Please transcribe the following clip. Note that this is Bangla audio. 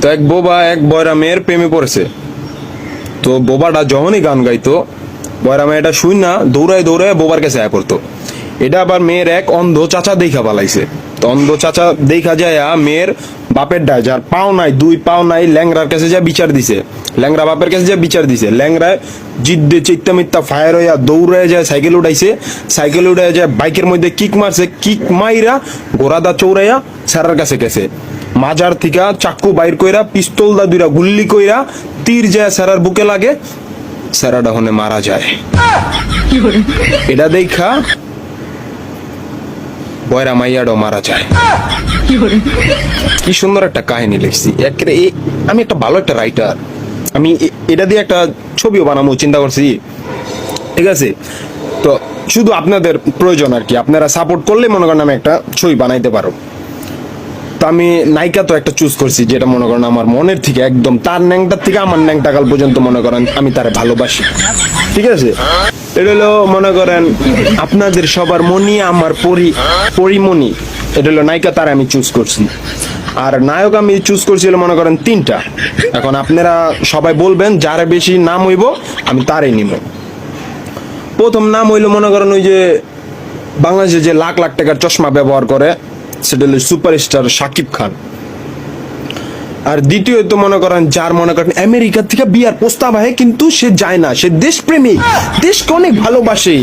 তো এক বোবা এক বয়রা মেয়ের প্রেমে পড়েছে। তো বোবাটা যখনই গান গাইতো, বয়রা মেয়েটা শুই না দৌড়ায় দৌড়ায় বোবার কাছে আয়া পড়তো। এটা আবার মেয়ের এক অন্ধ চাচা দেখা পালাইছে। তো অন্ধ চাচা দেখা যায় মেয়ের বাপের ডায়, যার পাও নাই, দুই পাও নাই, ল্যাংরার কাছে যা বিচার দিছে। ল্যাংরা বাপের কাছে যা বিচার দিছে, ল্যাংরায় জিদ্দে চিত্তা মিত্তা ফায়ার হইয়া দৌড়ায় যায়, সাইকেল উঠাইছে, সাইকেল উঠায় যায় বাইকের মধ্যে কিক মারছে, কিক মাইরা ঘোড়াদা চৌড়াইয়া স্যারের কাছে গেছে। মাজার থিকা চাক্কু বাইর কইরা, পিস্তল দা দুইরা গুল্লি কইরা, তীর যায় স্যারের বুকে লাগে, স্যারাটা হনে মারা যায়। এটা দেখা বয়রা মাইয়াটাও মারা যায়। কি সুন্দর একটা কাহিনী লিখছি। আমি একটা ভালো একটা রাইটার, আমি এটা দিয়ে একটা ছবিও বানাবো চিন্তা করছি, ঠিক আছে? তো শুধু আপনাদের প্রয়োজন আর কি, আপনারা সাপোর্ট করলে মনে করেন আমি একটা ছবি বানাইতে পারো। তো আমি নায়িকা তো একটা চুজ করছি, যেটা মনে করেন আমার মনের থেকে একদম, তার ন্যাংটার থেকে আমার ন্যাংটাকাল পর্যন্ত মনে করেন আমি তারে ভালোবাসি, ঠিক আছে? এটা হলো মনে করেন আপনাদের সবার মনি আমার পরিমণি, এটা হলো নায়িকা, তার আমি চুজ করছি। আর নায়ক আমি চুজ করছি হলো মনে করেন 3টা। এখন আপনারা সবাই বলবেন যার বেশি নাম হইব আমি তারই নিব। প্রথম নাম হইলো মনে করেন ওই যে বাংলাদেশে যে লাখ লাখ টাকার চশমা ব্যবহার করে, সেটা হলো সুপারস্টার শাকিব খান। আর দ্বিতীয়ত মনে করেন যার মনে করেন আমেরিকা থেকে বিয়ার প্রস্তাব হয় কিন্তু সে যায় না, সে দেশপ্রেমিক, দেশকে অনেক ভালোবাসে।